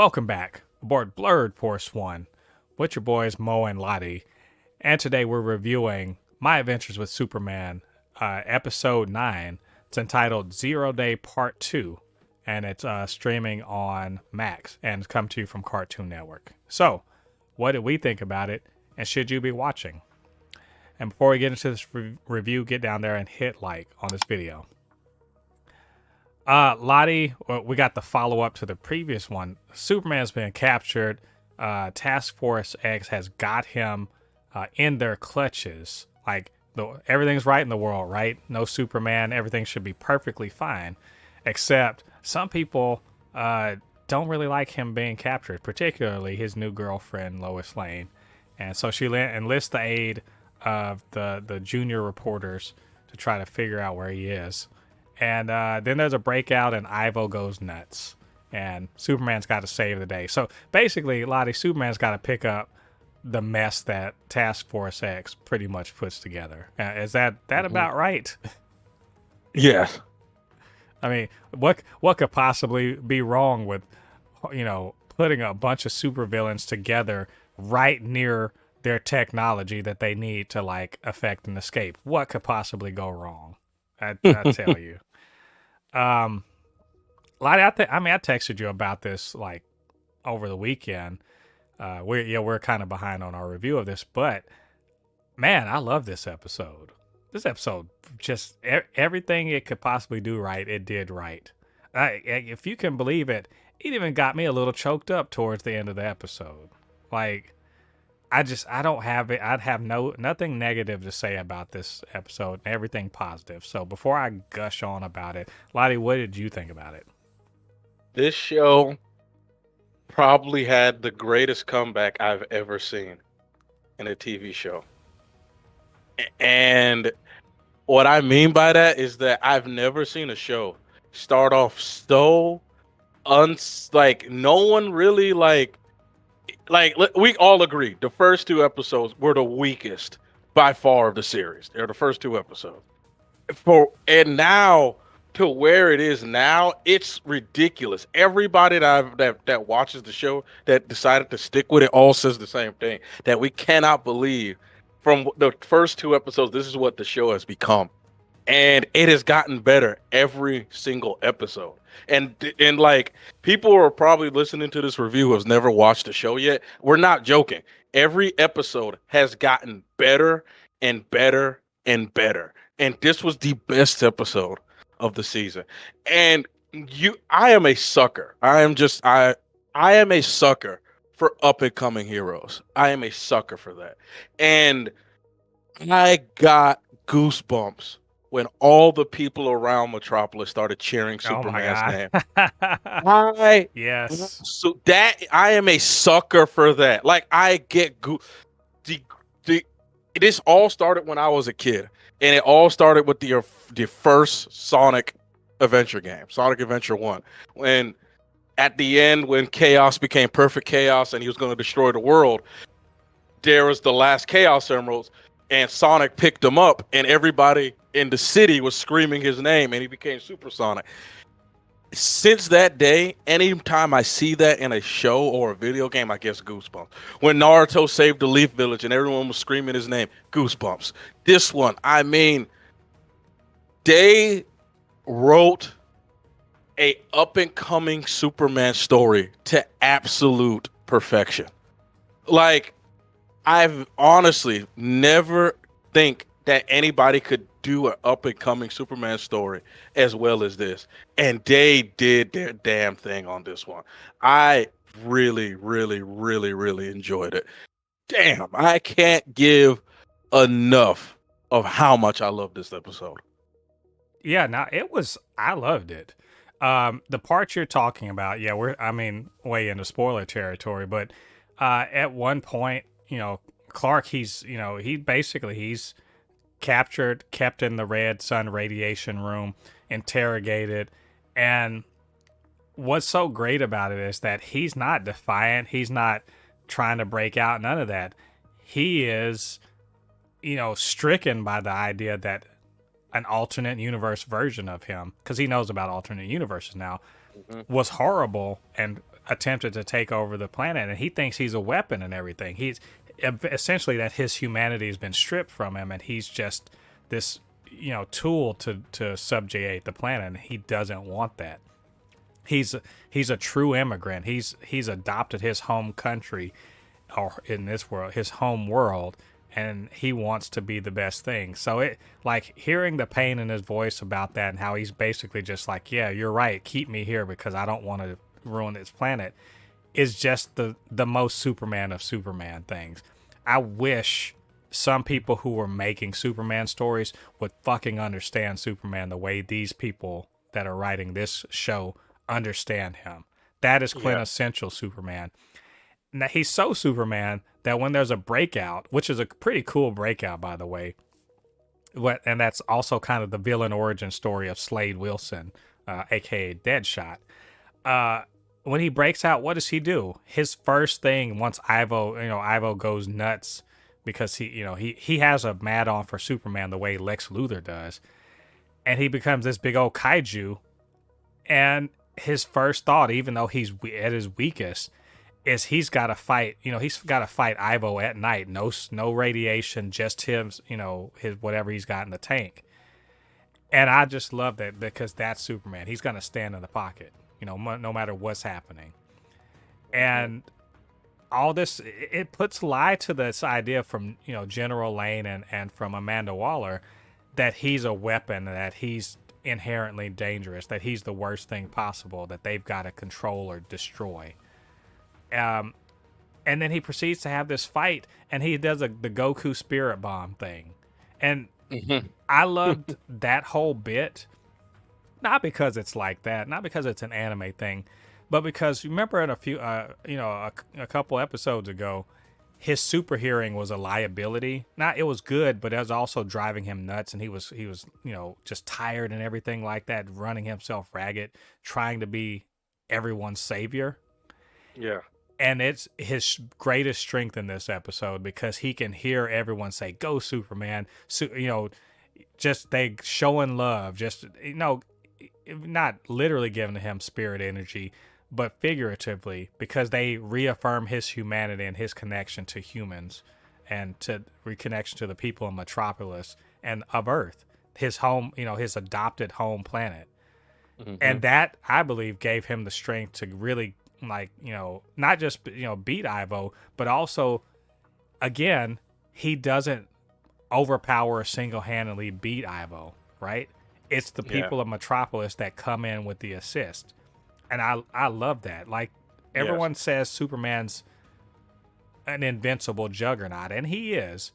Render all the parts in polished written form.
Welcome back aboard Blurred Force One with your boys Mo and Lottie. And today we're reviewing My Adventures with Superman, episode 9. It's entitled 0 Day Part 2, and it's streaming on Max and it's come to you from Cartoon Network. So, what did we think about it, and should you be watching? And before we get into this review, get down there and hit like on this video. Lottie, we got the follow up to the previous one. Superman's been captured. Task Force X has got him in their clutches. Like, everything's right in the world, right? No Superman. Everything should be perfectly fine. Except some people don't really like him being captured, particularly his new girlfriend, Lois Lane. And so she enlists the aid of the junior reporters to try to figure out where he is. And then there's a breakout and Ivo goes nuts. And Superman's got to save the day. So basically, Lottie, Superman's got to pick up the mess that Task Force X pretty much puts together. Is that about right? Yeah. I mean, what could possibly be wrong with, putting a bunch of supervillains together right near their technology that they need to, like, affect an escape? What could possibly go wrong? I tell you. Lottie, I texted you about this like over the weekend. We're kind of behind on our review of this, but man, I love this episode. This episode, just everything it could possibly do right, it did right. If you can believe it, it even got me a little choked up towards the end of the episode. Like, I don't have it. I'd have nothing negative to say about this episode and everything positive. So before I gush on about it, Lottie, what did you think about it? This show probably had the greatest comeback I've ever seen in a TV show. And what I mean by that is that I've never seen a show start off so like no one really like we all agree the first two episodes were the weakest by far of the series. They're the first two episodes. And now to where it is now, it's ridiculous. Everybody that watches the show that decided to stick with it all says the same thing, that we cannot believe from the first two episodes this is what the show has become. And it has gotten better every single episode. And like, people are probably listening to this review who has never watched the show yet. We're not joking. Every episode has gotten better and better and better. And this was the best episode of the season. And I am a sucker. I am a sucker for up and coming heroes. I am a sucker for that. And I got goosebumps when all the people around Metropolis started cheering Superman's name. Yes. So that I am a sucker for that. Like, I get this all started when I was a kid, and it all started with the first Sonic Adventure game, Sonic Adventure 1, when at the end, when chaos became perfect chaos and he was going to destroy the world, there was the last Chaos Emeralds, and Sonic picked him up, and everybody in the city was screaming his name, and he became Supersonic. Since that day, anytime I see that in a show or a video game, I get goosebumps. When Naruto saved the Leaf Village and everyone was screaming his name, goosebumps. This one, I mean, they wrote a up-and-coming Superman story to absolute perfection. Like, I've honestly never think that anybody could do an up-and-coming Superman story as well as this. And they did their damn thing on this one. I really, really, really, really enjoyed it. Damn, I can't give enough of how much I love this episode. Yeah, I loved it. The part you're talking about, yeah, way into spoiler territory, but at one point, Clark, he's captured, kept in the Red Sun radiation room, interrogated, and what's so great about it is that he's not defiant, he's not trying to break out, none of that. He is, stricken by the idea that an alternate universe version of him, because he knows about alternate universes now, was horrible and attempted to take over the planet, and he thinks he's a weapon and everything. He's essentially that his humanity has been stripped from him, and he's just this, tool to subjugate the planet. And he doesn't want that. He's a true immigrant. He's adopted his home country, or in this world, his home world, and he wants to be the best thing. So it, like, hearing the pain in his voice about that, and how he's basically just like, yeah, you're right, keep me here because I don't want to ruin this planet, is just the most Superman of Superman things. I wish some people who were making Superman stories would fucking understand Superman the way these people that are writing this show understand him. That is quintessential Superman. Now, he's so Superman that when there's a breakout, which is a pretty cool breakout, by the way, and that's also kind of the villain origin story of Slade Wilson, aka Deadshot. When he breaks out, what does he do? His first thing, once Ivo goes nuts because he has a mad on for Superman the way Lex Luthor does, and he becomes this big old kaiju. And his first thought, even though he's at his weakest, is he's got to fight. He's got to fight Ivo at night. No radiation, just him. His whatever he's got in the tank. And I just love that because that's Superman. He's gonna stand in the pocket. No matter what's happening. And all this, it puts lie to this idea from General Lane and from Amanda Waller that he's a weapon, that he's inherently dangerous, that he's the worst thing possible, that they've got to control or destroy. And then he proceeds to have this fight, and he does the Goku spirit bomb thing. And I loved that whole bit, not because it's like that, not because it's an anime thing, but because you remember in a couple episodes ago, his super hearing was a liability. It was good, but it was also driving him nuts, and he was just tired and everything like that, running himself ragged, trying to be everyone's savior. Yeah. And it's his greatest strength in this episode because he can hear everyone say, "Go, Superman!" Just they showing love, just not literally giving him spirit energy, but figuratively, because they reaffirm his humanity and his connection to humans and to reconnection to the people in Metropolis and of Earth, his home, his adopted home planet. And that, I believe, gave him the strength to really, not just, beat Ivo, but also, again, he doesn't overpower or single-handedly beat Ivo, right? It's the people of Metropolis that come in with the assist. And I love that. Like, everyone says Superman's an invincible juggernaut, and he is.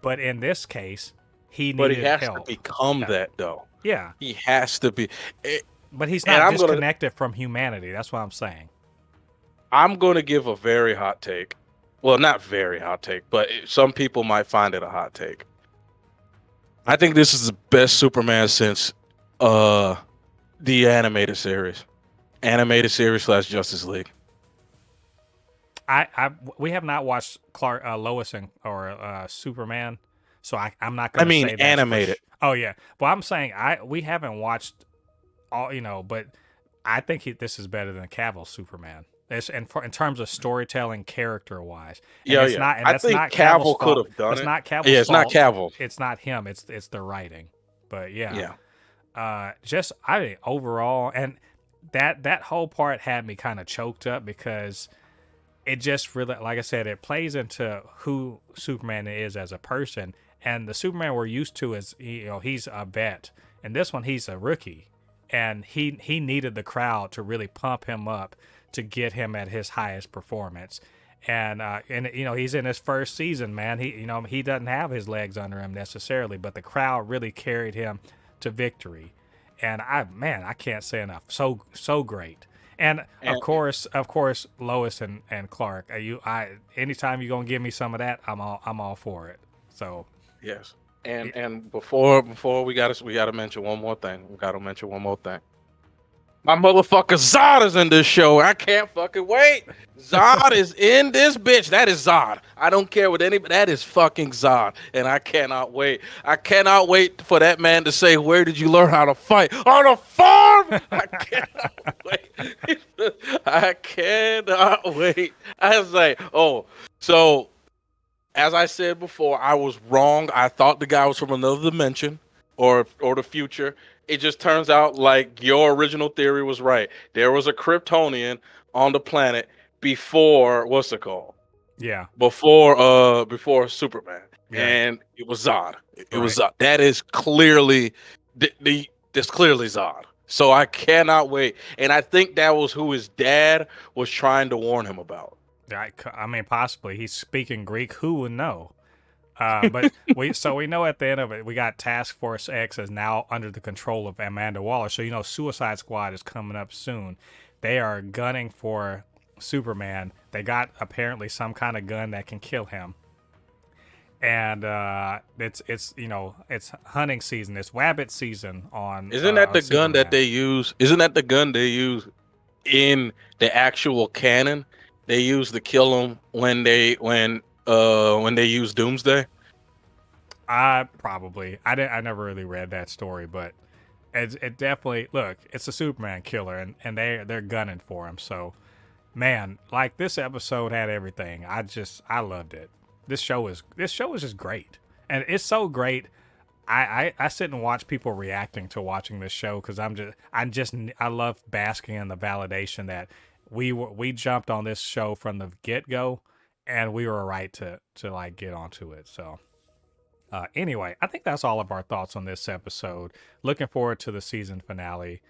But in this case, he needed help. But he has to become that, though. Yeah. He has to be. But he's not disconnected from humanity. That's what I'm saying. I'm going to give a very hot take. Well, not very hot take, but some people might find it a hot take. I think this is the best Superman since the animated series. Animated series / Justice League. We have not watched Lois or Superman, so I'm not going to say that. Animated. Oh yeah, well I'm saying we haven't watched all, but I think this is better than Cavill's Superman. In terms of storytelling, character wise. I think Cavill could have done it. It's not Cavill's fault. Yeah, it's not Cavill. It's not him. It's the writing. But yeah. Overall, and that whole part had me kind of choked up because it just really, like I said, it plays into who Superman is as a person. And the Superman we're used to is, he's a vet. And this one, he's a rookie. And he needed the crowd to really pump him up to get him at his highest performance. And he's in his first season, man. He doesn't have his legs under him necessarily, but the crowd really carried him to victory. And I can't say enough. So great. And of course, Lois and Clark. Anytime you're gonna give me some of that, I'm all for it. So yes. And before we gotta mention one more thing. My motherfucker Zod is in this show. I can't fucking wait. Zod is in this bitch. That is Zod. I don't care what anybody. That is fucking Zod, and I cannot wait. I cannot wait for that man to say, "Where did you learn how to fight?" On a farm. I cannot wait. I cannot wait. I was like, oh, so as I said before, I was wrong. I thought the guy was from another dimension or the future. It just turns out like your original theory was right. There was a Kryptonian on the planet before what's it called? Yeah. Before Superman, Yeah. and it was Zod. It was Right. Zod. That is clearly that's clearly Zod. So I cannot wait, and I think that was who his dad was trying to warn him about. I mean, possibly he's speaking Greek. Who would know? But we know at the end of it, we got Task Force X is now under the control of Amanda Waller. So Suicide Squad is coming up soon. They are gunning for Superman. They got apparently some kind of gun that can kill him. And it's hunting season. It's rabbit season on Isn't that the gun that Superman. they use? Isn't that the gun they use in the actual canon? They use to kill him when they use Doomsday. I never really read that story, but it definitely look. It's a Superman killer, and they're gunning for him. So man, like this episode had everything. I loved it. This show is just great, and it's so great. I sit and watch people reacting to watching this show because I love basking in the validation that we jumped on this show from the get go, and we were right to like get onto it. So. Anyway, I think that's all of our thoughts on this episode. Looking forward to the season finale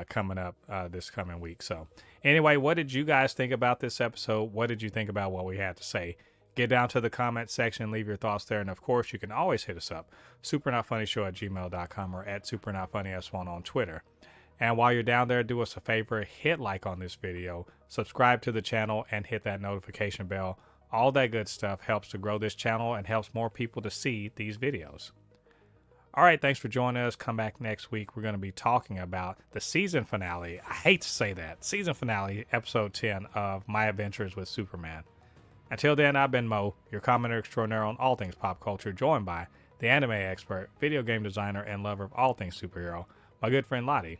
coming up this coming week. So, anyway, what did you guys think about this episode? What did you think about what we had to say? Get down to the comment section, leave your thoughts there. And of course, you can always hit us up, supernotfunnyshow@gmail.com or at supernotfunnys1 on Twitter. And while you're down there, do us a favor, hit like on this video, subscribe to the channel, and hit that notification bell. All that good stuff helps to grow this channel and helps more people to see these videos. All right, thanks for joining us. Come back next week. We're going to be talking about the season finale. I hate to say that. Season finale, episode 10 of My Adventures with Superman. Until then, I've been Mo, your commenter extraordinaire on all things pop culture, joined by the anime expert, video game designer, and lover of all things superhero, my good friend Lottie.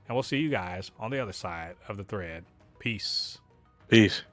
And we'll see you guys on the other side of the thread. Peace. Peace.